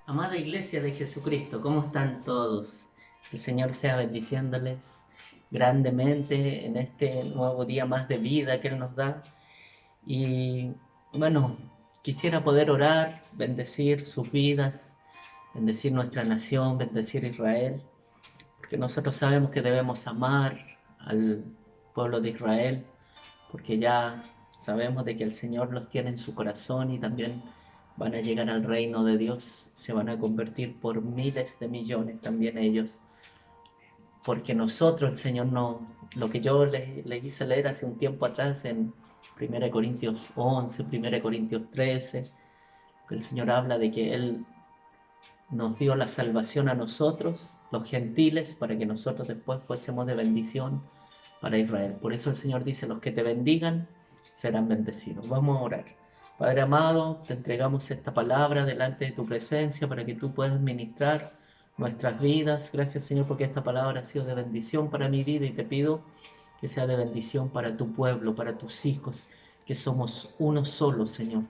Amada Iglesia de Jesucristo, ¿cómo están todos? Que el Señor sea bendiciéndoles grandemente en este nuevo día más de vida que Él nos da. Y bueno, quisiera poder orar, bendecir sus vidas, bendecir nuestra nación, bendecir Israel, porque nosotros sabemos que debemos amar al pueblo de Israel, porque ya sabemos de que el Señor los tiene en su corazón y también van a llegar al reino de Dios, se van a convertir por miles de millones también ellos, porque nosotros, el Señor no, lo que yo les hice leer hace un tiempo atrás en 1 Corintios 11, 1 Corintios 13, que el Señor habla de que Él nos dio la salvación a nosotros, los gentiles, para que nosotros después fuésemos de bendición para Israel. Por eso el Señor dice, los que te bendigan serán bendecidos. Vamos a orar. Padre amado, te entregamos esta palabra delante de tu presencia para que tú puedas ministrar nuestras vidas. Gracias, Señor, porque esta palabra ha sido de bendición para mi vida y te pido que sea de bendición para tu pueblo, para tus hijos, que somos uno solo, Señor.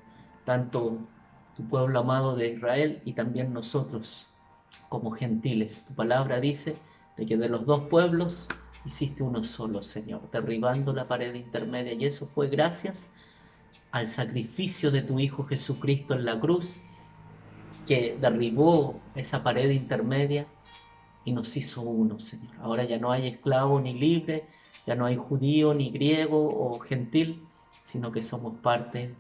Tanto tu pueblo amado de Israel y también nosotros como gentiles. Tu palabra dice de que de los dos pueblos hiciste uno solo, Señor, derribando la pared intermedia, y eso fue gracias al sacrificio de tu Hijo Jesucristo en la cruz, que derribó esa pared intermedia y nos hizo uno, Señor. Ahora ya no hay esclavo ni libre, ya no hay judío ni griego o gentil, sino que somos parte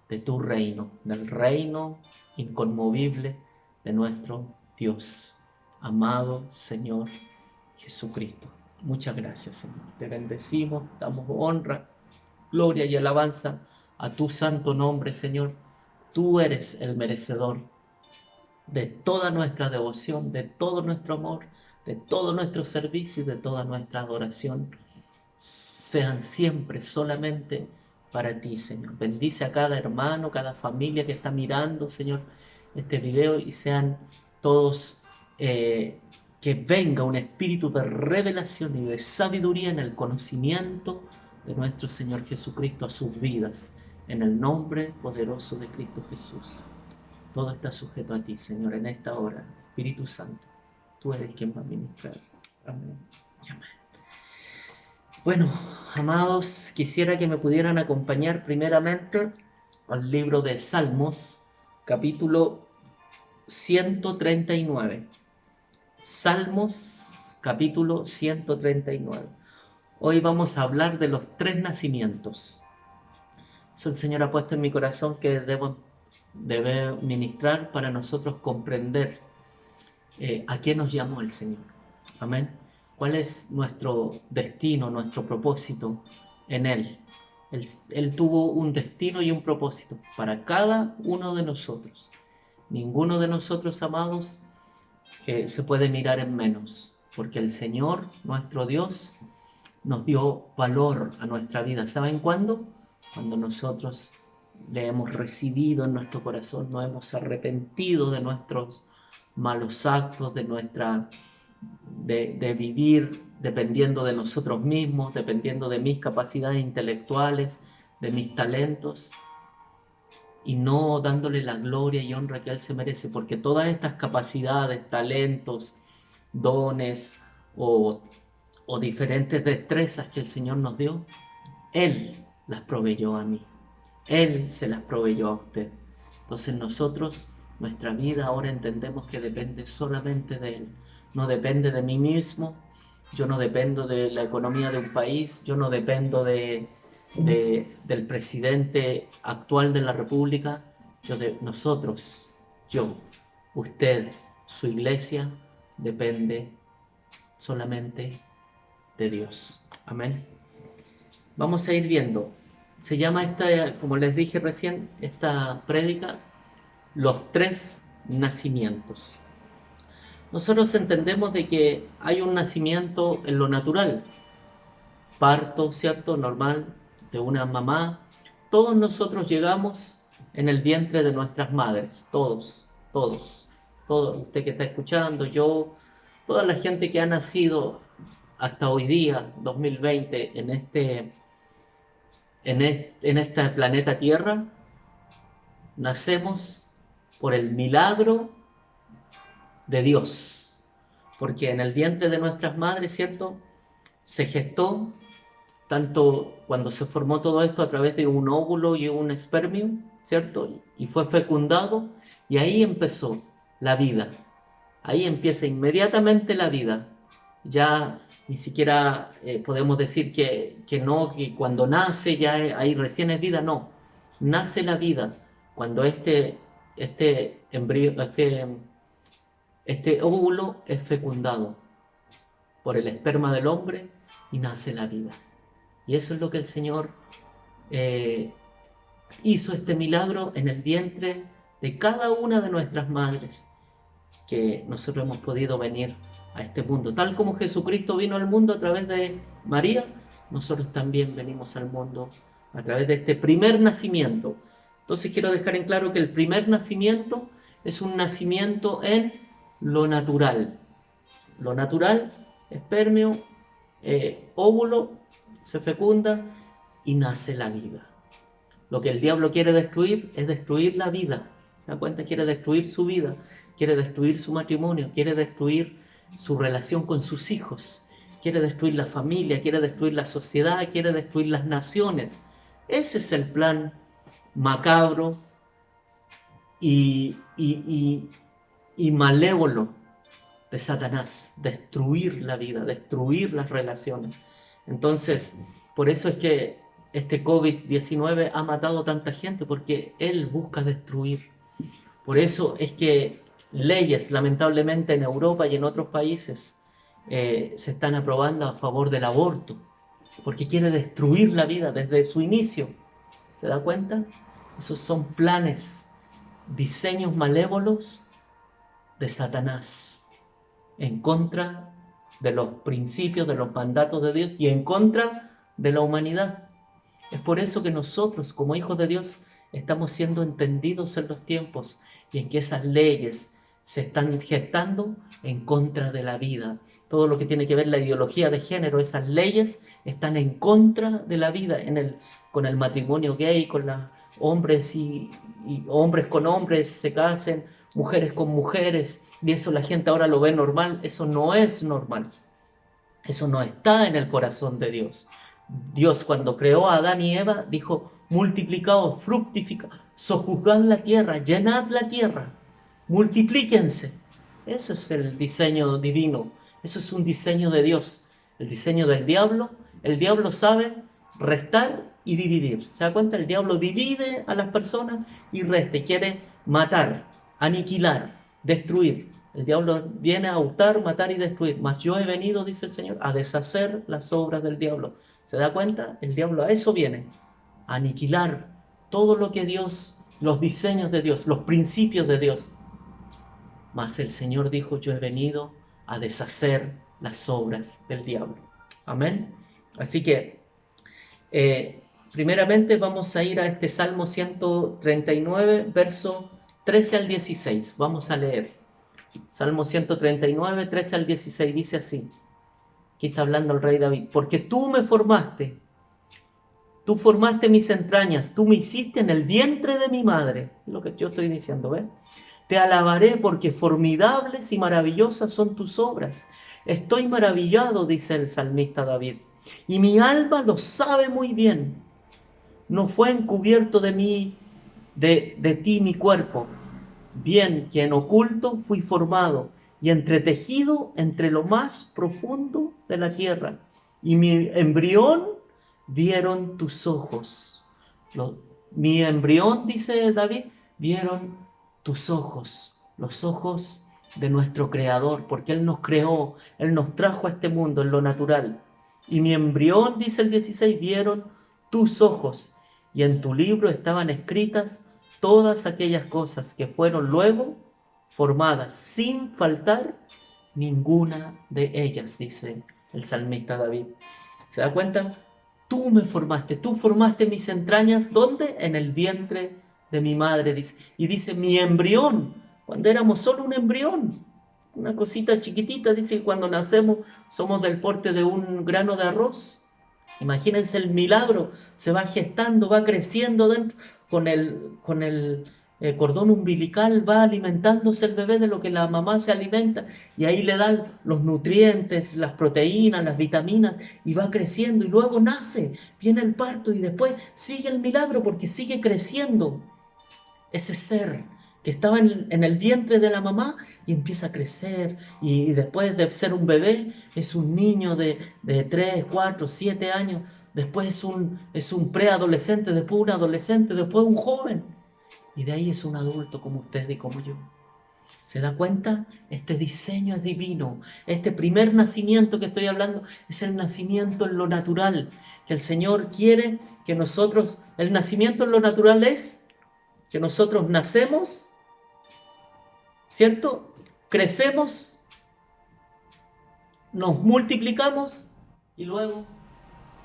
de tu reino, del reino inconmovible de nuestro Dios, amado Señor Jesucristo. Muchas gracias, Señor. Te bendecimos, damos honra, gloria y alabanza a tu santo nombre, Señor. Tú eres el merecedor de toda nuestra devoción, de todo nuestro amor, de todo nuestro servicio y de toda nuestra adoración. Sean siempre solamente para ti, Señor. Bendice a cada hermano, cada familia que está mirando, Señor, este video, y sean todos, que venga un espíritu de revelación y de sabiduría en el conocimiento de nuestro Señor Jesucristo a sus vidas, en el nombre poderoso de Cristo Jesús. Todo está sujeto a ti, Señor, en esta hora. Espíritu Santo, tú eres quien va a ministrar. Amén y amén. Bueno, amados, quisiera que me pudieran acompañar primeramente al libro de Salmos, capítulo 139. Salmos, capítulo 139. Hoy vamos a hablar de los tres nacimientos. Eso el Señor ha puesto en mi corazón que debe ministrar para nosotros comprender a qué nos llamó el Señor. Amén. ¿Cuál es nuestro destino, nuestro propósito en Él? Él tuvo un destino y un propósito para cada uno de nosotros. Ninguno de nosotros, amados, se puede mirar en menos, porque el Señor, nuestro Dios, nos dio valor a nuestra vida. ¿Saben cuándo? Cuando nosotros le hemos recibido en nuestro corazón, nos hemos arrepentido de nuestros malos actos, de vivir dependiendo de nosotros mismos, dependiendo de mis capacidades intelectuales, de mis talentos, y no dándole la gloria y honra que Él se merece, porque todas estas capacidades, talentos, dones o, o diferentes destrezas que el Señor nos dio, Él las proveyó a mí. Él se las proveyó a usted. Entonces nosotros, nuestra vida ahora entendemos que depende solamente de Él. No depende de mí mismo, yo no dependo de la economía de un país, yo no dependo del presidente actual de la República, nosotros, yo, usted, su iglesia, depende solamente de Dios. Amén. Vamos a ir viendo. Se llama esta, como les dije recién, esta prédica, los tres nacimientos. Nosotros entendemos de que hay un nacimiento en lo natural, parto, ¿cierto? Normal, de una mamá. Todos nosotros llegamos en el vientre de nuestras madres, todos, todos, todos. Usted que está escuchando, yo, toda la gente que ha nacido hasta hoy día, 2020, en este planeta Tierra, nacemos por el milagro de Dios. Porque en el vientre de nuestras madres, ¿cierto?, se gestó, tanto cuando se formó todo esto a través de un óvulo y un espermio, ¿cierto? Y fue fecundado, y ahí empezó la vida. Ahí empieza inmediatamente la vida. Ya ni siquiera podemos decir que no, que cuando nace ya ahí recién es vida, no. Nace la vida cuando este embrión, este óvulo es fecundado por el esperma del hombre y nace la vida. Y eso es lo que el Señor eh, hizo, este milagro en el vientre de cada una de nuestras madres, que nosotros hemos podido venir a este mundo. Tal como Jesucristo vino al mundo a través de María, nosotros también venimos al mundo a través de este primer nacimiento. Entonces quiero dejar en claro que el primer nacimiento es un nacimiento en lo natural. Lo natural, espermio, óvulo, se fecunda y nace la vida. Lo que el diablo quiere destruir es destruir la vida. ¿Se da cuenta? Quiere destruir su vida, quiere destruir su matrimonio, quiere destruir su relación con sus hijos, quiere destruir la familia, quiere destruir la sociedad, quiere destruir las naciones. Ese es el plan macabro y malévolo de Satanás, destruir la vida, destruir las relaciones. Entonces, por eso es que este COVID-19 ha matado a tanta gente, porque él busca destruir. Por eso es que leyes, lamentablemente en Europa y en otros países, se están aprobando a favor del aborto, porque quiere destruir la vida desde su inicio. ¿Se da cuenta? Esos son planes, diseños malévolos de Satanás, en contra de los principios, de los mandatos de Dios y en contra de la humanidad. Es por eso que nosotros, como hijos de Dios, estamos siendo entendidos en los tiempos y en que esas leyes se están gestando en contra de la vida. Todo lo que tiene que ver la ideología de género, esas leyes están en contra de la vida, con el matrimonio gay, con los hombres y hombres con hombres se casen, mujeres con mujeres, y eso la gente ahora lo ve normal. Eso no es normal. Eso no está en el corazón de Dios. Dios, cuando creó a Adán y Eva, dijo: multiplicaos, fructificad, sojuzgad la tierra, llenad la tierra, multiplíquense. Ese es el diseño divino. Eso es un diseño de Dios. El diseño del diablo, el diablo sabe restar y dividir. ¿Se da cuenta? El diablo divide a las personas y resta, y quiere matar, aniquilar, destruir. El diablo viene a hurtar, matar y destruir. Mas yo he venido, dice el Señor, a deshacer las obras del diablo. ¿Se da cuenta? El diablo a eso viene, a aniquilar todo lo que Dios, los diseños de Dios, los principios de Dios. Mas el Señor dijo: yo he venido a deshacer las obras del diablo. Amén. Así que, primeramente vamos a ir a este Salmo 139, verso 13 al 16. Vamos a leer. Salmo 139, 13 al 16, dice así. Aquí está hablando el rey David. Porque tú me formaste, tú formaste mis entrañas, tú me hiciste en el vientre de mi madre. Es lo que yo estoy diciendo, ¿ves? Te alabaré porque formidables y maravillosas son tus obras. Estoy maravillado, dice el salmista David, y mi alma lo sabe muy bien. No fue encubierto de mí, de ti mi cuerpo. Bien que en oculto fui formado y entretejido entre lo más profundo de la tierra. Y mi embrión vieron tus ojos. Mi embrión, dice David, vieron tus ojos, los ojos de nuestro Creador, porque Él nos creó, Él nos trajo a este mundo en lo natural. Y mi embrión, dice el 16, vieron tus ojos, y en tu libro estaban escritas todas aquellas cosas que fueron luego formadas, sin faltar ninguna de ellas, dice el salmista David. ¿Se da cuenta? Tú me formaste, tú formaste mis entrañas. ¿Dónde? En el vientre de mi madre, dice. Y dice mi embrión, cuando éramos solo un embrión, una cosita chiquitita, dice que cuando nacemos somos del porte de un grano de arroz. Imagínense el milagro, se va gestando, va creciendo dentro, con cordón umbilical va alimentándose el bebé de lo que la mamá se alimenta y ahí le dan los nutrientes, las proteínas, las vitaminas y va creciendo y luego nace, viene el parto y después sigue el milagro porque sigue creciendo ese ser que estaba en el vientre de la mamá y empieza a crecer y después de ser un bebé es un niño de 3, 4, 7 años, después es un preadolescente, después un adolescente, después un joven y de ahí es un adulto como usted y como yo. ¿Se da cuenta? Este diseño es divino. Este primer nacimiento que estoy hablando es el nacimiento en lo natural, que el Señor quiere que nosotros, el nacimiento en lo natural es que nosotros nacemos, ¿cierto? Crecemos, nos multiplicamos y luego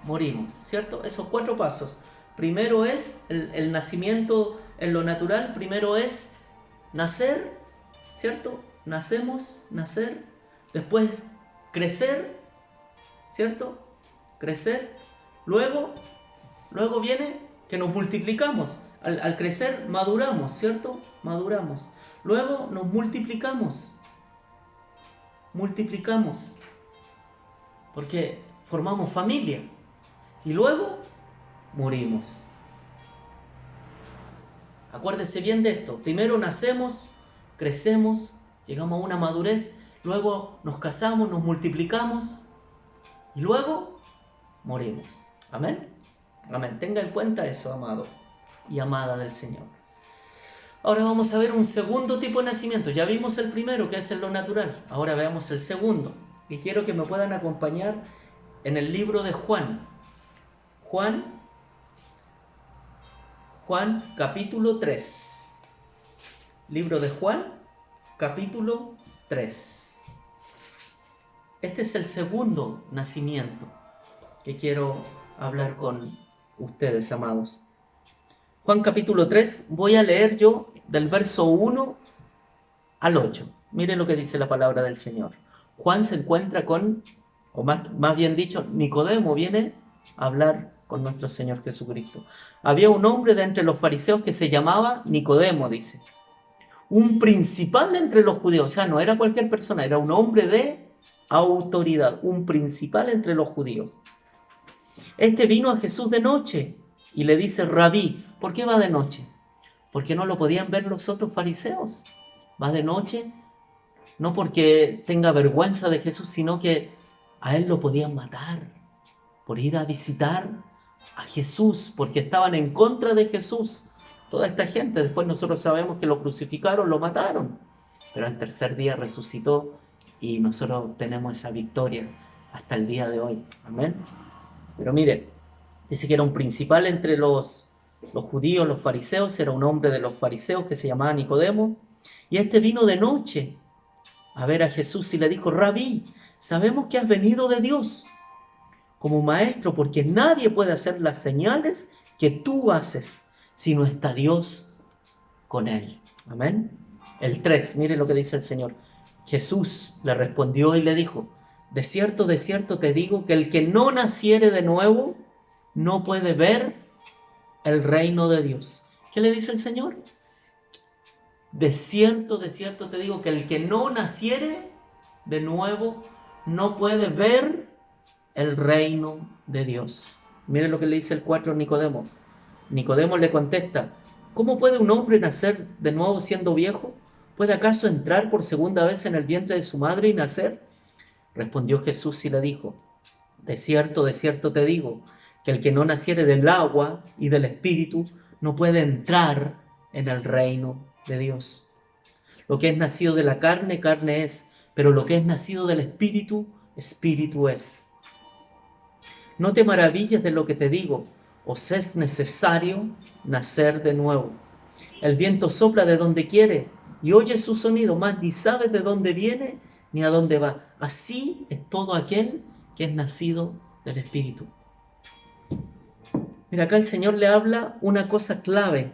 morimos, ¿cierto? Esos 4 pasos. Primero es el nacimiento en lo natural, primero es nacer, ¿cierto? Nacemos, nacer, después crecer, ¿cierto? Crecer, luego viene que nos multiplicamos. Al crecer maduramos, ¿cierto? Maduramos. Luego nos multiplicamos, porque formamos familia. Y luego morimos. Acuérdese bien de esto. Primero nacemos, crecemos, llegamos a una madurez, luego nos casamos, nos multiplicamos y luego morimos. Amén. Amén. Tenga en cuenta eso, amado y amada del Señor. Ahora vamos a ver un segundo tipo de nacimiento. Ya vimos el primero, que es en lo natural. Ahora veamos el segundo. Y quiero que me puedan acompañar en el libro de Juan. Juan capítulo 3. Libro de Juan capítulo 3. Este es el segundo nacimiento que quiero hablar con ustedes, amados. Juan capítulo 3, voy a leer yo del verso 1 al 8. Miren lo que dice la palabra del Señor. Juan se encuentra con, o más bien dicho, Nicodemo viene a hablar con nuestro Señor Jesucristo. Había un hombre de entre los fariseos que se llamaba Nicodemo, dice. Un principal entre los judíos, o sea, no era cualquier persona, era un hombre de autoridad, un principal entre los judíos. Este vino a Jesús de noche y le dice, Rabí, ¿por qué va de noche? Porque no lo podían ver los otros fariseos. Va de noche, no porque tenga vergüenza de Jesús, sino que a él lo podían matar por ir a visitar a Jesús, porque estaban en contra de Jesús. Toda esta gente, después nosotros sabemos que lo crucificaron, lo mataron, pero al tercer día resucitó y nosotros tenemos esa victoria hasta el día de hoy. Amén. Pero mire, dice que era un principal entre los judíos, los fariseos, era un hombre de los fariseos que se llamaba Nicodemo, y este vino de noche a ver a Jesús y le dijo, Rabí, sabemos que has venido de Dios como maestro, porque nadie puede hacer las señales que tú haces si no está Dios con él. Amén. El 3, mire lo que dice el Señor. Jesús le respondió y le dijo, de cierto te digo que el que no naciere de nuevo no puede ver el reino de Dios. ¿Qué le dice el Señor? De cierto te digo que el que no naciere de nuevo no puede ver el reino de Dios. Miren lo que le dice el 4 a Nicodemo. Nicodemo le contesta, ¿cómo puede un hombre nacer de nuevo siendo viejo? ¿Puede acaso entrar por segunda vez en el vientre de su madre y nacer? Respondió Jesús y le dijo, de cierto te digo, que el que no naciere del agua y del espíritu no puede entrar en el reino de Dios. Lo que es nacido de la carne, carne es, pero lo que es nacido del espíritu, espíritu es. No te maravilles de lo que te digo, os es necesario nacer de nuevo. El viento sopla de donde quiere y oye su sonido, mas ni sabes de dónde viene ni a dónde va. Así es todo aquel que es nacido del Espíritu. Mira, acá el Señor le habla una cosa clave.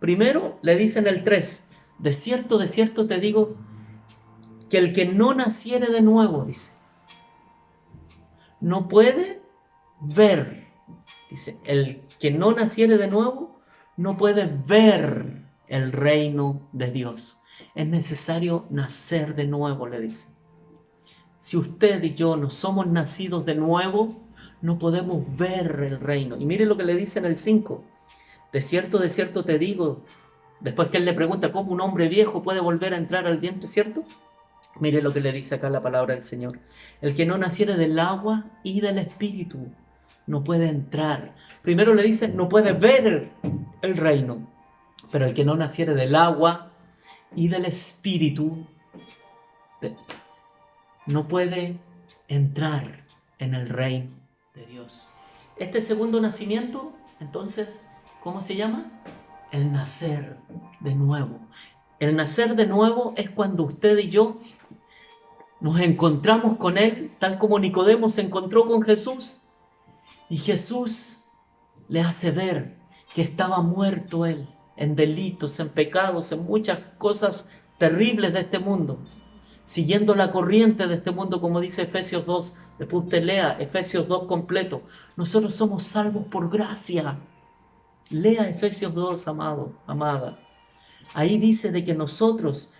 Primero le dice en el 3, de cierto te digo, que el que no naciere de nuevo, dice, no puede ver. Dice, el que no naciere de nuevo no puede ver el reino de Dios. Es necesario nacer de nuevo, le dice. Si usted y yo no somos nacidos de nuevo, no podemos ver el reino. Y mire lo que le dice en el 5. De cierto te digo, después que él le pregunta cómo un hombre viejo puede volver a entrar al vientre, ¿cierto? Mire lo que le dice acá la palabra del Señor. El que no naciere del agua y del espíritu no puede entrar. Primero le dice, no puede ver el reino. Pero el que no naciere del agua y del espíritu no puede entrar en el reino de Dios. Este segundo nacimiento, entonces, ¿cómo se llama? El nacer de nuevo. El nacer de nuevo es cuando usted y yo nos encontramos con Él, tal como Nicodemo se encontró con Jesús. Y Jesús le hace ver que estaba muerto Él en delitos, en pecados, en muchas cosas terribles de este mundo. Siguiendo la corriente de este mundo, como dice Efesios 2. Después usted lea Efesios 2 completo. Nosotros somos salvos por gracia. Lea Efesios 2, amado, amada. Ahí dice de que nosotros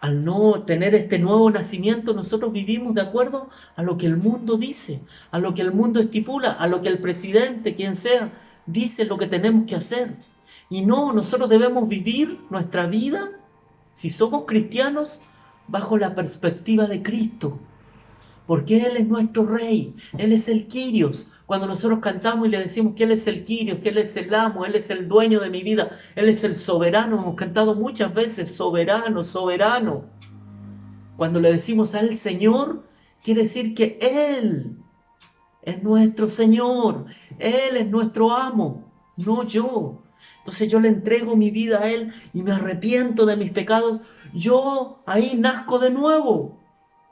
al no tener este nuevo nacimiento, nosotros vivimos de acuerdo a lo que el mundo dice, a lo que el mundo estipula, a lo que el presidente, quien sea, dice lo que tenemos que hacer. Y no, nosotros debemos vivir nuestra vida, si somos cristianos, bajo la perspectiva de Cristo. Porque Él es nuestro Rey, Él es el Kyrios. Cuando nosotros cantamos y le decimos que Él es el Kyrios, que Él es el amo, Él es el dueño de mi vida, Él es el soberano. Hemos cantado muchas veces, soberano, soberano. Cuando le decimos a Él Señor, quiere decir que Él es nuestro Señor, Él es nuestro amo, no yo. Entonces yo le entrego mi vida a Él y me arrepiento de mis pecados. Yo ahí nazco de nuevo.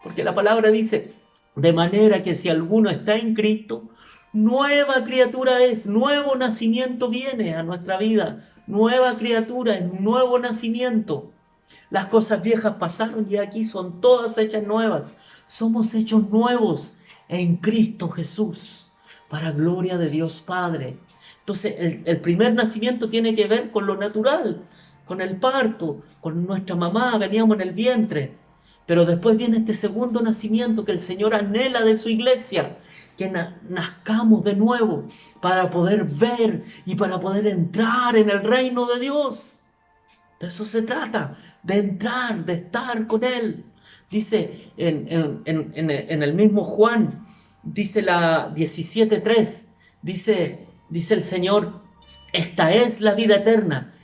Porque la palabra dice, de manera que si alguno está en Cristo, nueva criatura es, nuevo nacimiento viene a nuestra vida. Nueva criatura es nuevo nacimiento. Las cosas viejas pasaron y aquí son todas hechas nuevas. Somos hechos nuevos en Cristo Jesús, para gloria de Dios Padre. Entonces el primer nacimiento tiene que ver con lo natural, con el parto, con nuestra mamá, veníamos en el vientre. Pero después viene este segundo nacimiento que el Señor anhela de su iglesia, que nazcamos de nuevo para poder ver y para poder entrar en el reino de Dios. De eso se trata, de entrar, de estar con Él. Dice en el mismo Juan, dice la 17:3, dice el Señor, esta es la vida eterna,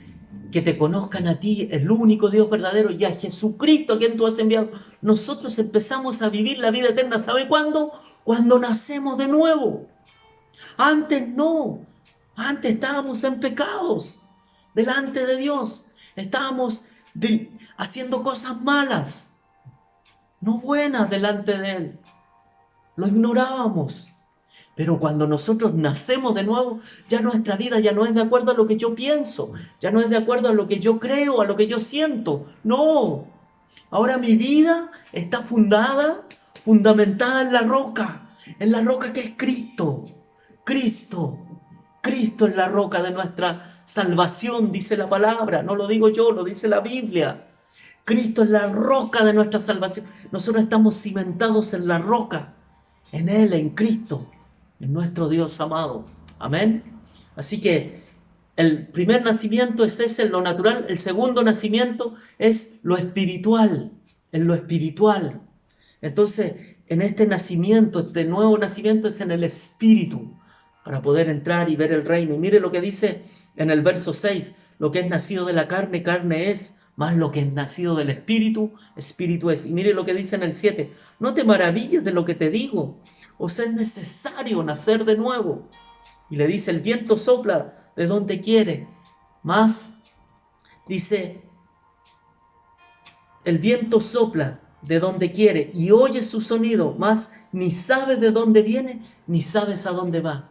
que te conozcan a ti, el único Dios verdadero, y a Jesucristo a quien tú has enviado. Nosotros empezamos a vivir la vida eterna, ¿sabe cuándo? Cuando nacemos de nuevo. Antes no, antes estábamos en pecados delante de Dios, estábamos haciendo cosas malas, no buenas delante de Él, lo ignorábamos. Pero cuando nosotros nacemos de nuevo, ya nuestra vida ya no es de acuerdo a lo que yo pienso, ya no es de acuerdo a lo que yo creo, a lo que yo siento. No, ahora mi vida está fundamentada en la roca que es Cristo. Cristo es la roca de nuestra salvación, dice la palabra. No lo digo yo, lo dice la Biblia. Cristo es la roca de nuestra salvación. Nosotros estamos cimentados en la roca, en Él, en Cristo, en nuestro Dios amado. Amén. Así que el primer nacimiento es ese, lo natural. El segundo nacimiento es lo espiritual, en lo espiritual. Entonces, en este nacimiento, este nuevo nacimiento es en el espíritu, para poder entrar y ver el reino. Y mire lo que dice en el verso 6, lo que es nacido de la carne, carne es, más lo que es nacido del espíritu, espíritu es. Y mire lo que dice en el 7, no te maravilles de lo que te digo, os es necesario nacer de nuevo. Y le dice, el viento sopla de donde quiere, más, dice, el viento sopla de donde quiere y oyes su sonido, mas ni sabes de dónde viene, ni sabes a dónde va.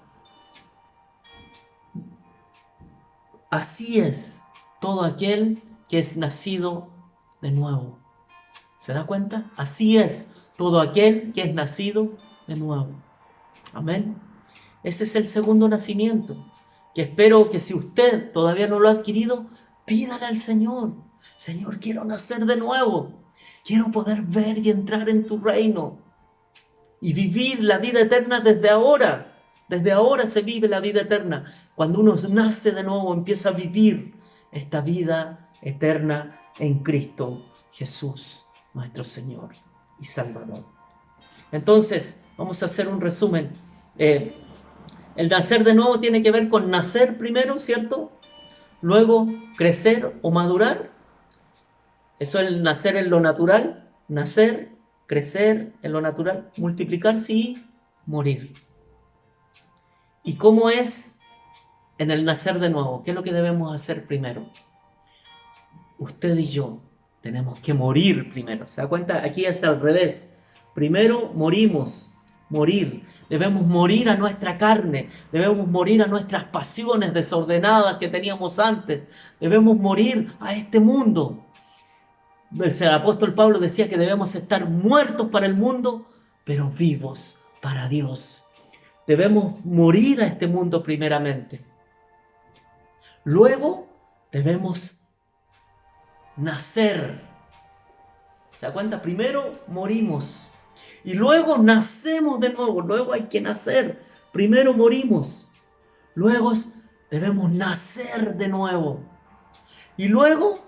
Así es todo aquel que es nacido de nuevo. ¿Se da cuenta? Así es todo aquel que es nacido de nuevo. Amén. Ese es el segundo nacimiento. que espero que si usted todavía no lo ha adquirido, pídale al Señor. Señor, quiero nacer de nuevo. Quiero poder ver y entrar en tu reino y vivir la vida eterna desde ahora. Desde ahora se vive la vida eterna. Cuando uno nace de nuevo, empieza a vivir esta vida eterna en Cristo Jesús, nuestro Señor y Salvador. Entonces, vamos a hacer un resumen. El nacer de nuevo tiene que ver con nacer primero, ¿cierto? Luego crecer o madurar. Eso es el nacer en lo natural. Nacer, crecer en lo natural, multiplicarse y morir. ¿Y cómo es en el nacer de nuevo? ¿Qué es lo que debemos hacer primero? Usted y yo tenemos que morir primero. ¿Se da cuenta? Aquí es al revés. Primero morimos, morir. Debemos morir a nuestra carne. Debemos morir a nuestras pasiones desordenadas que teníamos antes. Debemos morir a este mundo. El apóstol Pablo decía que debemos estar muertos para el mundo, pero vivos para Dios. Debemos morir a este mundo primeramente. Luego debemos nacer. ¿Se da cuenta? Primero morimos y luego nacemos de nuevo. Luego hay que nacer. Primero morimos. Luego debemos nacer de nuevo. Y luego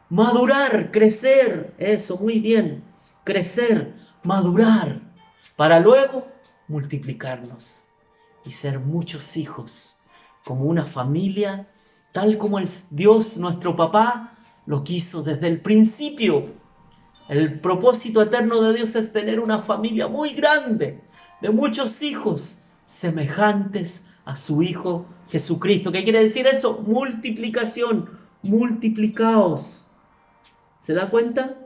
madurar, crecer. Eso, muy bien. Crecer, madurar. Para luego multiplicarnos y ser muchos hijos. Como una familia, tal como el Dios, nuestro papá, lo quiso desde el principio. El propósito eterno de Dios es tener una familia muy grande, de muchos hijos, semejantes a su Hijo Jesucristo. ¿Qué quiere decir eso? Multiplicación, multiplicaos. ¿Se da cuenta?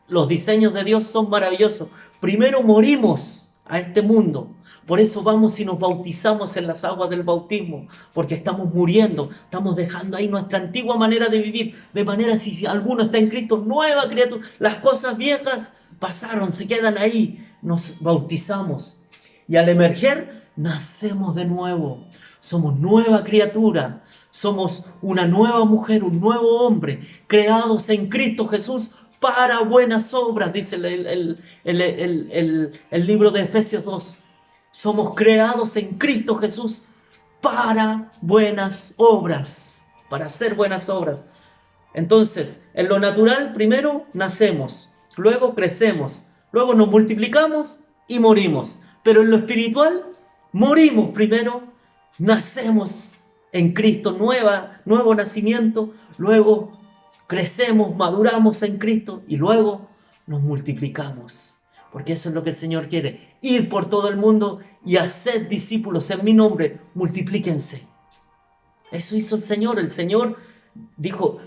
Los diseños de Dios son maravillosos. Primero morimos a este mundo. Por eso vamos y nos bautizamos en las aguas del bautismo, porque estamos muriendo, estamos dejando ahí nuestra antigua manera de vivir, de manera si alguno está en Cristo, nueva criatura, las cosas viejas pasaron, se quedan ahí, nos bautizamos y al emerger nacemos de nuevo, somos nueva criatura, somos una nueva mujer, un nuevo hombre, creados en Cristo Jesús para buenas obras, dice el libro de Efesios 2. Somos creados en Cristo Jesús para buenas obras, para hacer buenas obras. Entonces, en lo natural, primero nacemos, luego crecemos, luego nos multiplicamos y morimos. Pero en lo espiritual, morimos primero, nacemos en Cristo, nuevo nacimiento, luego crecemos, maduramos en Cristo y luego nos multiplicamos. Porque eso es lo que el Señor quiere. Ir por todo el mundo y hacer discípulos en mi nombre. Multiplíquense. Eso hizo el Señor. El Señor dijo,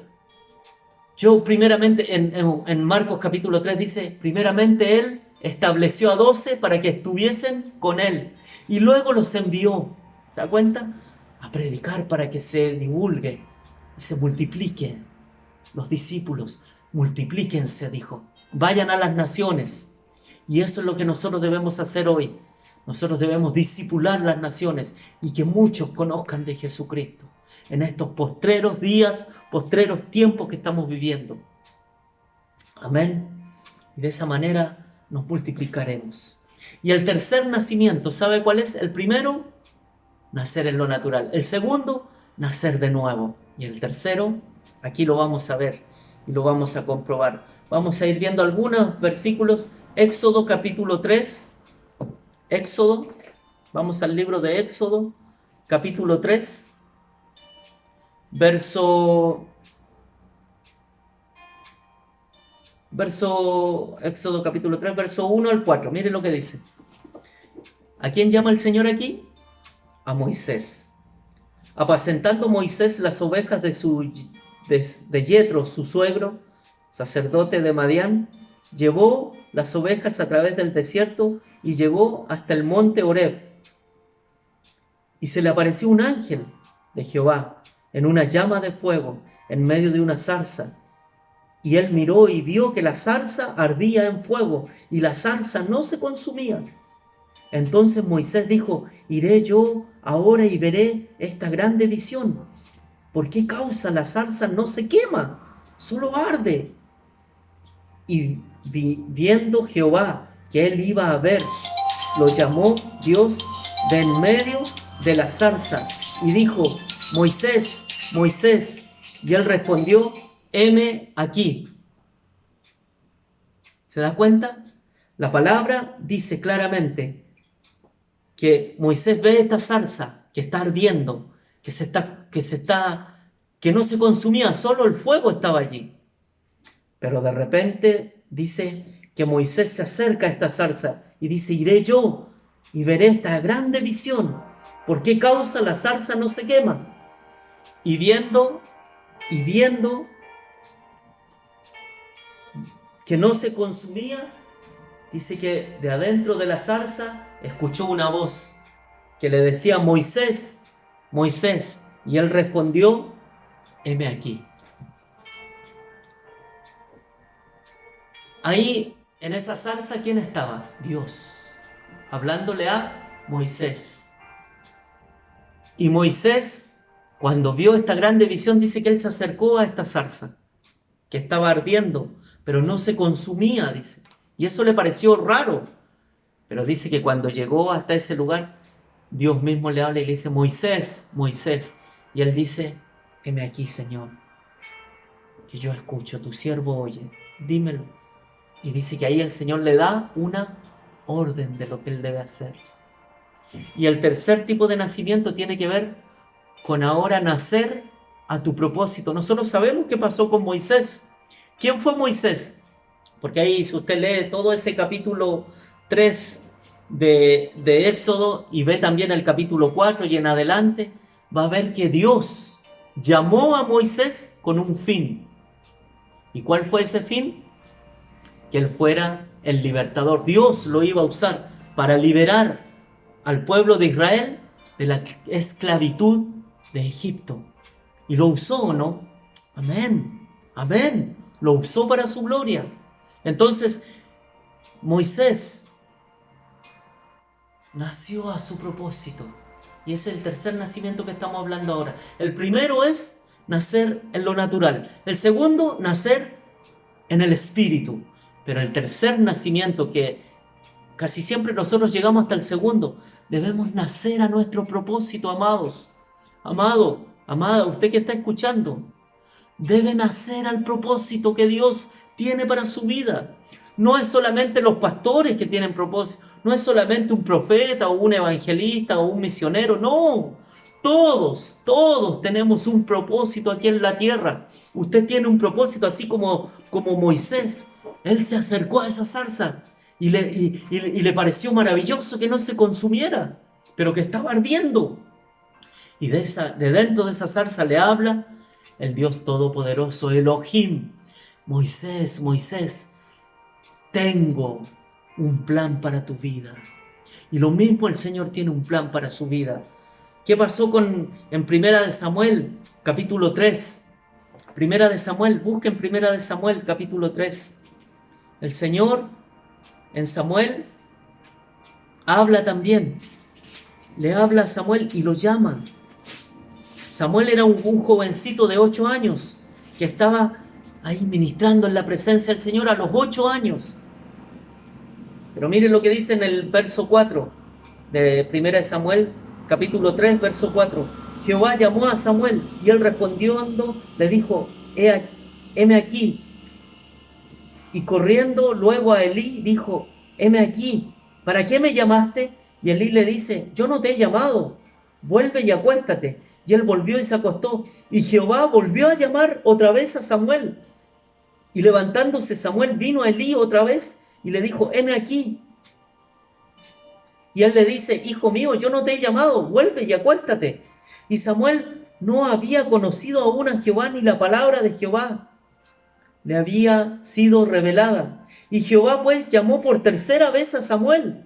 yo primeramente, en Marcos capítulo 3 dice, primeramente Él estableció a 12 para que estuviesen con Él. Y luego los envió, ¿se da cuenta? A predicar para que se divulgue y se multipliquen los discípulos. Multiplíquense, dijo. Vayan a las naciones. Y eso es lo que nosotros debemos hacer hoy. Nosotros debemos discipular las naciones y que muchos conozcan de Jesucristo en estos postreros días, postreros tiempos que estamos viviendo. Amén. Y de esa manera nos multiplicaremos. Y el tercer nacimiento, ¿sabe cuál es? El primero, nacer en lo natural. El segundo, nacer de nuevo. Y el tercero, aquí lo vamos a ver y lo vamos a comprobar. Vamos a ir viendo algunos versículos. Éxodo capítulo 3. Éxodo. Vamos al libro de Éxodo capítulo 3. Éxodo capítulo 3, verso 1 al 4. Miren lo que dice. ¿A quién llama el Señor aquí? A Moisés. Apacentando Moisés las ovejas de Yetro, su suegro, sacerdote de Madián, llevó las ovejas a través del desierto y llegó hasta el monte Horeb. Y se le apareció un ángel de Jehová en una llama de fuego en medio de una zarza. Y él miró y vio que la zarza ardía en fuego y la zarza no se consumía. Entonces Moisés dijo, ¿iré yo ahora y veré esta grande visión. ¿Por qué causa la zarza no se quema? Solo arde. Y viendo Jehová que él iba a ver, lo llamó Dios de en medio de la zarza y dijo: Moisés, Moisés. Y él respondió: heme aquí. ¿Se da cuenta? La palabra dice claramente que Moisés ve esta zarza que está ardiendo, que no se consumía, solo el fuego estaba allí. Pero de repente dice que Moisés se acerca a esta zarza y dice: iré yo y veré esta grande visión. ¿Por qué causa la zarza no se quema? Y viendo que no se consumía, dice que de adentro de la zarza escuchó una voz que le decía: Moisés, Moisés. Y él respondió: heme aquí. Ahí, en esa zarza, ¿quién estaba? Dios, hablándole a Moisés. Y Moisés, cuando vio esta grande visión, dice que él se acercó a esta zarza, que estaba ardiendo, pero no se consumía, dice. Y eso le pareció raro. Pero dice que cuando llegó hasta ese lugar, Dios mismo le habla y le dice: Moisés, Moisés. Y él dice: heme aquí, Señor, que yo escucho, tu siervo oye, dímelo. Y dice que ahí el Señor le da una orden de lo que él debe hacer. Y el tercer tipo de nacimiento tiene que ver con ahora nacer a tu propósito. Nosotros sabemos qué pasó con Moisés. ¿Quién fue Moisés? Porque ahí, si usted lee todo ese capítulo 3 de Éxodo y ve también el capítulo 4 y en adelante, va a ver que Dios llamó a Moisés con un fin. ¿Y cuál fue ese fin? Que él fuera el libertador. Dios lo iba a usar para liberar al pueblo de Israel de la esclavitud de Egipto. Y lo usó, ¿o no? Amén, amén. Lo usó para su gloria. Entonces, Moisés nació a su propósito. Y es el tercer nacimiento que estamos hablando ahora. El primero es nacer en lo natural. El segundo, nacer en el espíritu. Pero el tercer nacimiento, que casi siempre nosotros llegamos hasta el segundo, debemos nacer a nuestro propósito, amados. Amado, amada, usted que está escuchando, debe nacer al propósito que Dios tiene para su vida. No es solamente los pastores que tienen propósito, no es solamente un profeta o un evangelista o un misionero, no. Todos tenemos un propósito aquí en la tierra. Usted tiene un propósito, así como Moisés. Él se acercó a esa zarza y le pareció maravilloso que no se consumiera, pero que estaba ardiendo. Y de dentro de esa zarza le habla el Dios Todopoderoso, Elohim. Moisés, Moisés, tengo un plan para tu vida. Y lo mismo el Señor tiene un plan para su vida. ¿Qué pasó en Primera de Samuel, capítulo 3? Primera de Samuel, busquen Primera de Samuel, capítulo 3. El Señor en Samuel habla también. Le habla a Samuel y lo llama. Samuel era un jovencito de 8 años que estaba ahí ministrando en la presencia del Señor a los 8 años. Pero miren lo que dice en el verso 4 de 1 Samuel, capítulo 3, verso 4. Jehová llamó a Samuel y él respondiendo le dijo: heme aquí. Y corriendo luego a Elí dijo: heme aquí, ¿para qué me llamaste? Y Elí le dice: yo no te he llamado, vuelve y acuéstate. Y él volvió y se acostó. Y Jehová volvió a llamar otra vez a Samuel. Y levantándose Samuel vino a Elí otra vez y le dijo: heme aquí. Y él le dice: hijo mío, yo no te he llamado, vuelve y acuéstate. Y Samuel no había conocido aún a Jehová, ni la palabra de Jehová le había sido revelada. Y Jehová pues llamó por tercera vez a Samuel.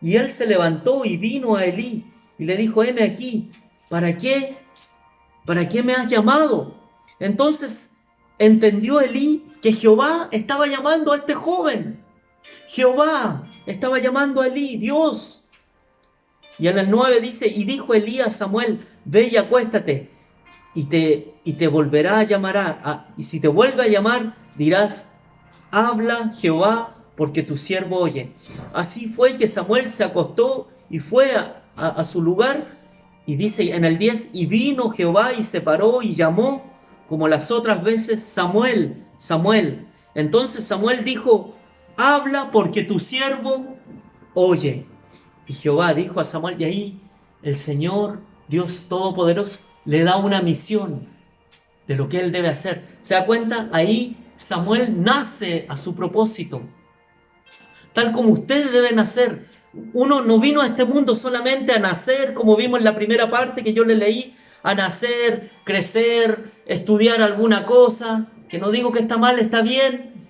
Y él se levantó y vino a Elí y le dijo: heme aquí, ¿para qué? ¿Para qué me has llamado? Entonces entendió Elí que Jehová estaba llamando a este joven. Jehová estaba llamando a Elí, Dios. Y en el 9 dice, y dijo Elí a Samuel, ve y acuéstate, y te volverá a llamar, y si te vuelve a llamar, dirás, habla Jehová, porque tu siervo oye. Así fue que Samuel se acostó y fue a su lugar, y dice en el 10, y vino Jehová y se paró y llamó, como las otras veces, Samuel, Samuel. Entonces Samuel dijo, habla porque tu siervo oye. Y Jehová dijo a Samuel, y ahí el Señor, Dios Todopoderoso, le da una misión de lo que él debe hacer. ¿Se da cuenta? Ahí Samuel nace a su propósito, tal como ustedes deben nacer. Uno no vino a este mundo solamente a nacer, como vimos en la primera parte que yo le leí, a nacer, crecer, estudiar alguna cosa, que no digo que está mal, está bien,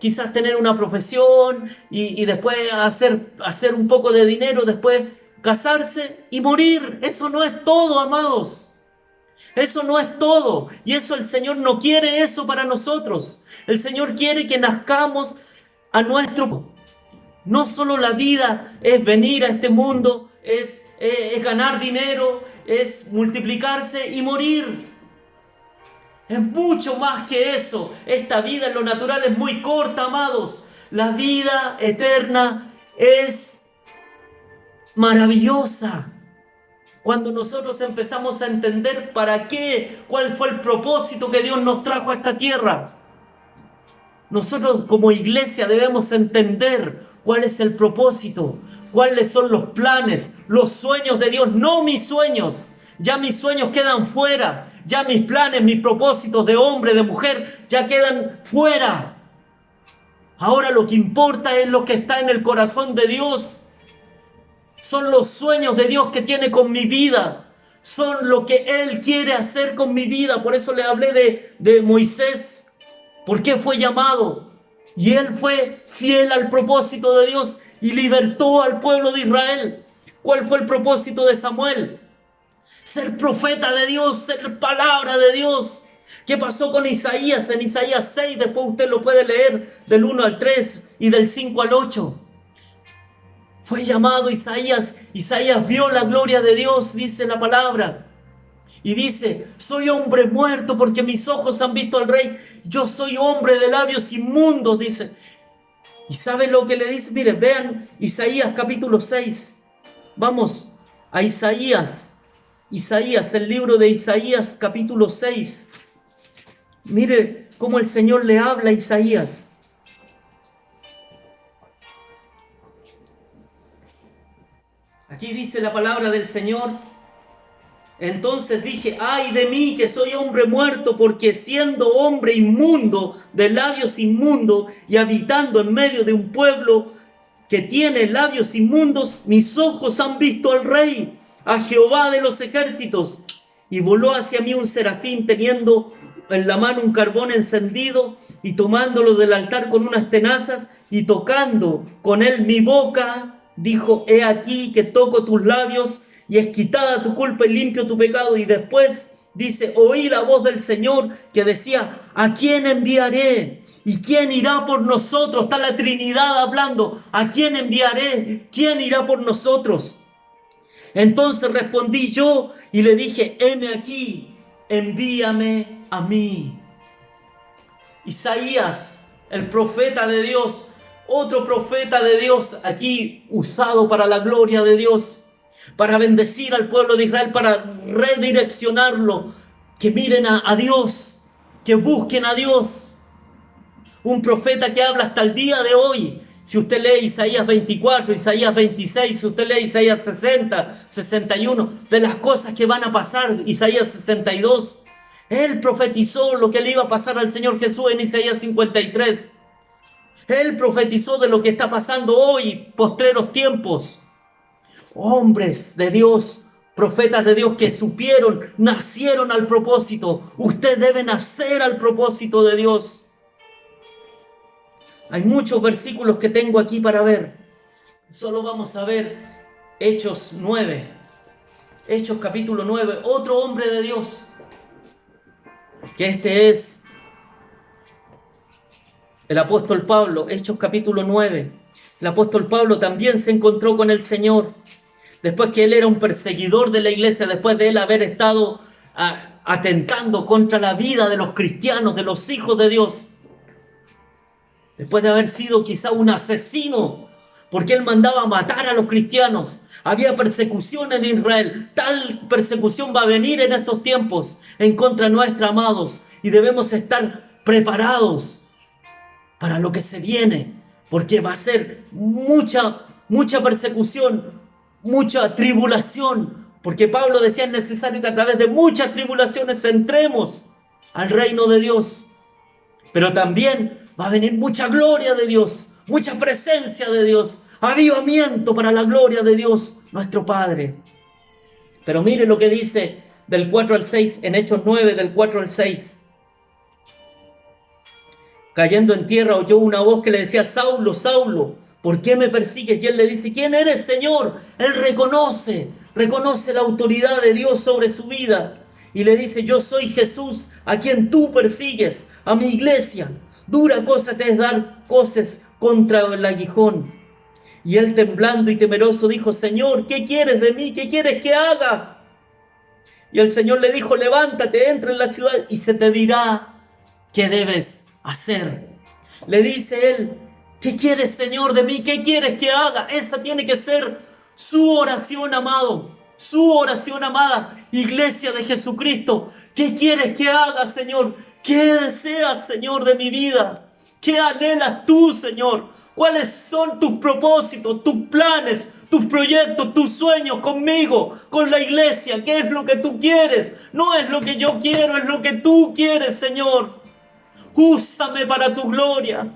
quizás tener una profesión y después hacer un poco de dinero, después casarse y morir. Eso no es todo, amados. Eso no es todo. Y eso el Señor no quiere eso para nosotros. El Señor quiere que nazcamos a nuestro... No solo la vida es venir a este mundo, es ganar dinero, es multiplicarse y morir. Es mucho más que eso. Esta vida en lo natural es muy corta, amados. La vida eterna es maravillosa. Cuando nosotros empezamos a entender para qué, cuál fue el propósito que Dios nos trajo a esta tierra. Nosotros como iglesia debemos entender cuál es el propósito, cuáles son los planes, los sueños de Dios, no mis sueños. Ya mis sueños quedan fuera, ya mis planes, mis propósitos de hombre, de mujer, ya quedan fuera. Ahora lo que importa es lo que está en el corazón de Dios. Son los sueños de Dios que tiene con mi vida. Son lo que Él quiere hacer con mi vida. Por eso le hablé de Moisés. ¿Por qué fue llamado? Y él fue fiel al propósito de Dios y libertó al pueblo de Israel. ¿Cuál fue el propósito de Samuel? Ser profeta de Dios, ser palabra de Dios. ¿Qué pasó con Isaías? En Isaías 6, después usted lo puede leer del 1 al 3 y del 5 al 8. Fue llamado Isaías. Isaías vio la gloria de Dios, dice la palabra. Y dice, soy hombre muerto porque mis ojos han visto al Rey. Yo soy hombre de labios inmundos, dice. ¿Y sabe lo que le dice? Mire, vean Isaías capítulo 6. Vamos a Isaías. Isaías, el libro de Isaías capítulo 6. Mire cómo el Señor le habla a Isaías. Aquí dice la palabra del Señor. Entonces dije, ay de mí que soy hombre muerto, porque siendo hombre inmundo, de labios inmundos, y habitando en medio de un pueblo que tiene labios inmundos, mis ojos han visto al Rey, a Jehová de los ejércitos. Y voló hacia mí un serafín teniendo en la mano un carbón encendido, y tomándolo del altar con unas tenazas, y tocando con él mi boca, dijo, he aquí que toco tus labios, y es quitada tu culpa y limpio tu pecado. Y después dice, oí la voz del Señor que decía, ¿a quién enviaré? ¿Y quién irá por nosotros? Está la Trinidad hablando, ¿a quién enviaré? ¿Quién irá por nosotros? Entonces respondí yo y le dije, heme aquí, envíame a mí. Isaías, el profeta de Dios, otro profeta de Dios aquí usado para la gloria de Dios, para bendecir al pueblo de Israel, para redireccionarlo, que miren a Dios, que busquen a Dios. Un profeta que habla hasta el día de hoy. Si usted lee Isaías 24, Isaías 26, si usted lee Isaías 60, 61, de las cosas que van a pasar, Isaías 62. Él profetizó lo que le iba a pasar al Señor Jesús en Isaías 53. Él profetizó de lo que está pasando hoy, postreros tiempos. Hombres de Dios, profetas de Dios que supieron, nacieron al propósito. Usted debe nacer al propósito de Dios. Hay muchos versículos que tengo aquí para ver. Solo vamos a ver Hechos 9. Hechos capítulo 9. Otro hombre de Dios. Que este es el apóstol Pablo. Hechos capítulo 9. El apóstol Pablo también se encontró con el Señor. después que él era un perseguidor de la iglesia, después de él haber estado atentando contra la vida de los cristianos, de los hijos de Dios, después de haber sido quizá un asesino, porque él mandaba matar a los cristianos. Había persecución en Israel. Tal persecución va a venir en estos tiempos en contra nuestra, amados. Y debemos estar preparados para lo que se viene, porque va a ser mucha persecución, mucha tribulación. Porque Pablo decía, es necesario que a través de muchas tribulaciones entremos al reino de Dios. Pero también va a venir mucha gloria de Dios, mucha presencia de Dios, avivamiento para la gloria de Dios, nuestro Padre. Pero mire lo que dice del 4 al 6, en Hechos 9, del 4 al 6. Cayendo en tierra oyó una voz que le decía, Saulo, Saulo, ¿por qué me persigues? Y él le dice, ¿quién eres, Señor? Él reconoce la autoridad de Dios sobre su vida. Y le dice, yo soy Jesús, a quien tú persigues, a mi iglesia. Dura cosa te es dar coces contra el aguijón. Y él, temblando y temeroso, dijo, Señor, ¿qué quieres de mí? ¿Qué quieres que haga? Y el Señor le dijo, levántate, entra en la ciudad y se te dirá qué debes hacer. Le dice él, ¿qué quieres, Señor, de mí? ¿Qué quieres que haga? Esa tiene que ser su oración, amado. Su oración, amada iglesia de Jesucristo. ¿Qué quieres que haga, Señor? ¿Qué deseas, Señor, de mi vida? ¿Qué anhelas tú, Señor? ¿Cuáles son tus propósitos, tus planes, tus proyectos, tus sueños conmigo, con la iglesia? ¿Qué es lo que tú quieres? No es lo que yo quiero, es lo que tú quieres, Señor. Úsame para tu gloria.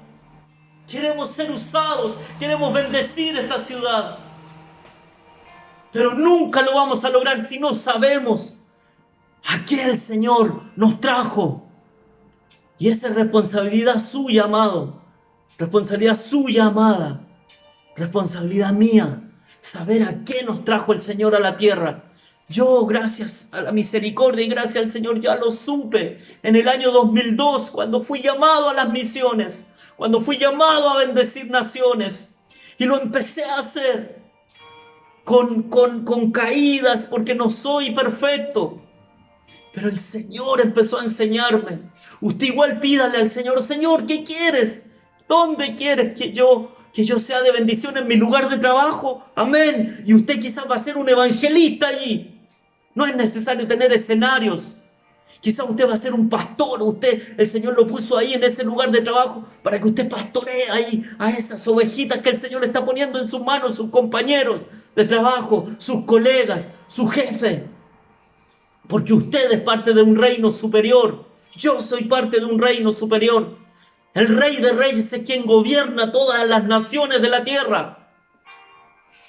Queremos ser usados, queremos bendecir esta ciudad. Pero nunca lo vamos a lograr si no sabemos a qué el Señor nos trajo. Y esa es responsabilidad suya, amado. Responsabilidad suya, amada. Responsabilidad mía. Saber a qué nos trajo el Señor a la tierra. Yo, gracias a la misericordia y gracias al Señor, ya lo supe en el año 2002, cuando fui llamado a las misiones, cuando fui llamado a bendecir naciones. Y lo empecé a hacer con caídas, porque no soy perfecto. Pero el Señor empezó a enseñarme. Usted igual pídale al Señor, Señor, ¿qué quieres? ¿Dónde quieres que yo sea de bendición en mi lugar de trabajo? Amén. Y usted quizás va a ser un evangelista allí. No es necesario tener escenarios. Quizás usted va a ser un pastor. El Señor lo puso ahí en ese lugar de trabajo para que usted pastoree ahí a esas ovejitas que el Señor está poniendo en sus manos, sus compañeros de trabajo, sus colegas, su jefe. Porque usted es parte de un reino superior. Yo soy parte de un reino superior. El Rey de Reyes es quien gobierna todas las naciones de la tierra.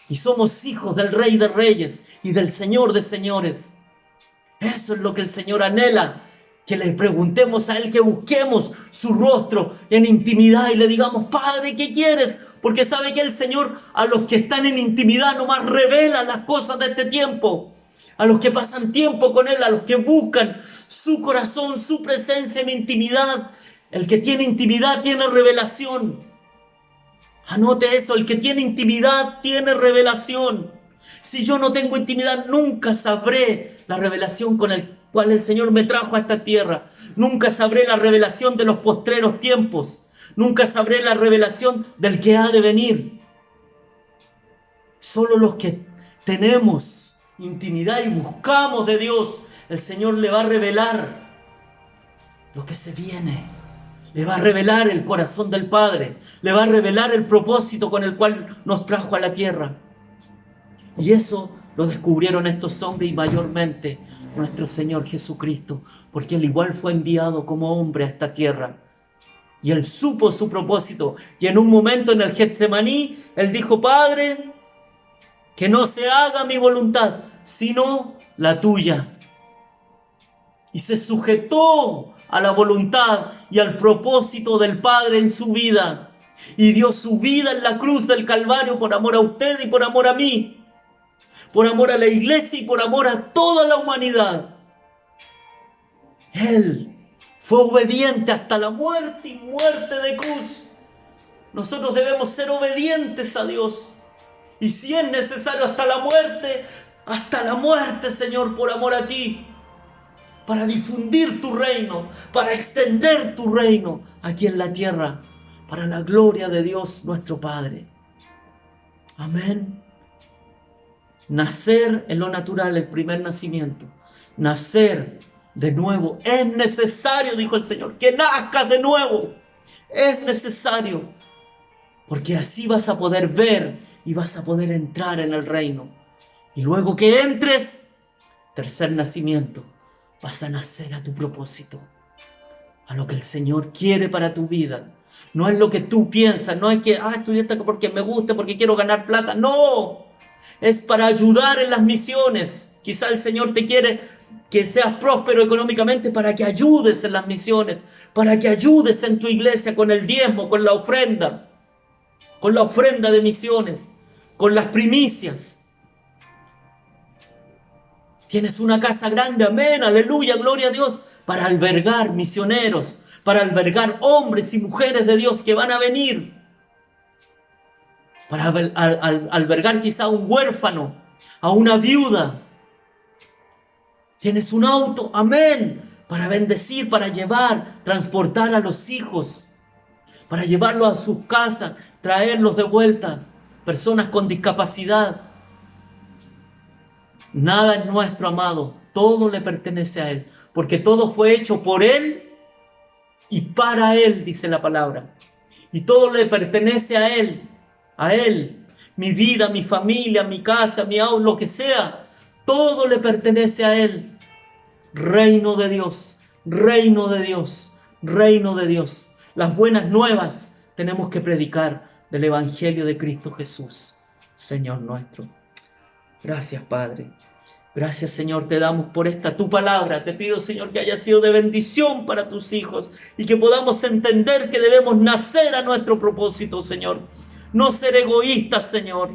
Y somos hijos del Rey de Reyes y del Señor de Señores. Eso es lo que el Señor anhela. Que le preguntemos a Él, que busquemos su rostro en intimidad y le digamos, Padre, ¿qué quieres? Porque sabe que el Señor a los que están en intimidad nomás revela las cosas de este tiempo. A los que pasan tiempo con Él, a los que buscan su corazón, su presencia en intimidad. El que tiene intimidad tiene revelación. Anote eso, el que tiene intimidad tiene revelación. Si yo no tengo intimidad, nunca sabré la revelación con el cual el Señor me trajo a esta tierra. Nunca sabré la revelación de los postreros tiempos. Nunca sabré la revelación del que ha de venir. Solo los que tenemos intimidad y buscamos de Dios, el Señor le va a revelar lo que se viene. Le va a revelar el corazón del Padre. Le va a revelar el propósito con el cual nos trajo a la tierra. Y eso lo descubrieron estos hombres y mayormente nuestro Señor Jesucristo. Porque Él igual fue enviado como hombre a esta tierra. Y Él supo su propósito. Y en un momento en el Getsemaní, Él dijo, Padre, que no se haga mi voluntad, sino la tuya. Y se sujetó a la voluntad y al propósito del Padre en su vida. Y dio su vida en la cruz del Calvario por amor a usted y por amor a mí. Por amor a la iglesia y por amor a toda la humanidad. Él fue obediente hasta la muerte y muerte de cruz. Nosotros debemos ser obedientes a Dios. Y si es necesario hasta la muerte, Señor, por amor a ti, para difundir tu reino, para extender tu reino aquí en la tierra, para la gloria de Dios nuestro Padre. Amén. Nacer en lo natural, el primer nacimiento. Nacer de nuevo. Es necesario, dijo el Señor, que nazcas de nuevo. Es necesario. Porque así vas a poder ver y vas a poder entrar en el reino. Y luego que entres, tercer nacimiento, vas a nacer a tu propósito, a lo que el Señor quiere para tu vida. No es lo que tú piensas, no es que estudié esto porque me gusta, porque quiero ganar plata. No, es para ayudar en las misiones. Quizá el Señor te quiere que seas próspero económicamente para que ayudes en las misiones, para que ayudes en tu iglesia con el diezmo, con la ofrenda de misiones, con las primicias. Tienes una casa grande, amén, aleluya, gloria a Dios, para albergar misioneros, para albergar hombres y mujeres de Dios que van a venir, para albergar quizá a un huérfano, a una viuda. Tienes un auto, amén, para bendecir, para llevar, transportar a los hijos, para llevarlos a sus casas, traerlos de vuelta, personas con discapacidad. Nada es nuestro, amado, todo le pertenece a Él, porque todo fue hecho por Él y para Él, dice la palabra. Y todo le pertenece a Él, mi vida, mi familia, mi casa, mi auto, lo que sea, todo le pertenece a Él. Reino de Dios, reino de Dios, reino de Dios. Las buenas nuevas tenemos que predicar del Evangelio de Cristo Jesús, Señor nuestro. Gracias, Padre. Gracias, Señor, te damos por esta tu palabra. Te pido, Señor, que haya sido de bendición para tus hijos y que podamos entender que debemos nacer a nuestro propósito, Señor. No ser egoístas, Señor,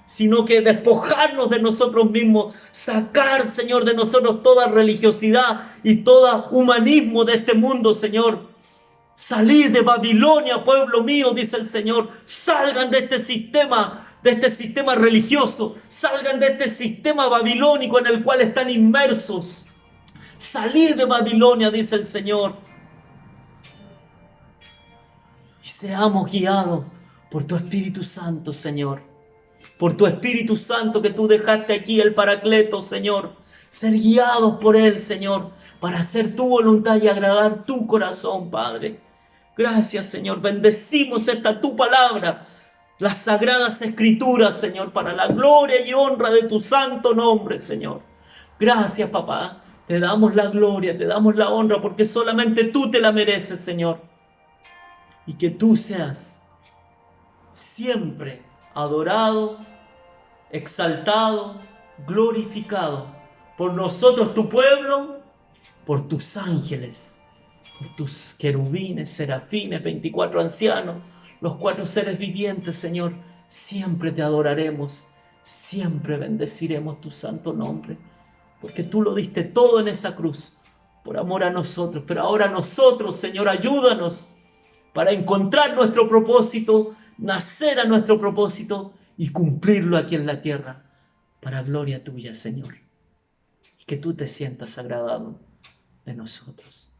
sino que despojarnos de nosotros mismos, sacar, Señor, de nosotros toda religiosidad y todo humanismo de este mundo, Señor. Salir de Babilonia, pueblo mío, dice el Señor. Salgan de este sistema religioso. Salgan de este sistema babilónico en el cual están inmersos. Salir de Babilonia, dice el Señor. Y seamos guiados por tu Espíritu Santo, Señor. Por tu Espíritu Santo que tú dejaste aquí, el Paracleto, Señor. Ser guiados por Él, Señor, para hacer tu voluntad y agradar tu corazón, Padre. Gracias, Señor. Bendecimos esta tu palabra, las sagradas escrituras, Señor, para la gloria y honra de tu santo nombre, Señor. Gracias, papá. Te damos la gloria, te damos la honra, porque solamente tú te la mereces, Señor. Y que tú seas siempre adorado, exaltado, glorificado por nosotros, tu pueblo, por tus ángeles, por tus querubines, serafines, 24 ancianos, los 4 seres vivientes, Señor. Siempre te adoraremos, siempre bendeciremos tu santo nombre, porque tú lo diste todo en esa cruz, por amor a nosotros. Pero ahora nosotros, Señor, ayúdanos para encontrar nuestro propósito, nacer a nuestro propósito y cumplirlo aquí en la tierra, para gloria tuya, Señor. Y que tú te sientas agradado de nosotros.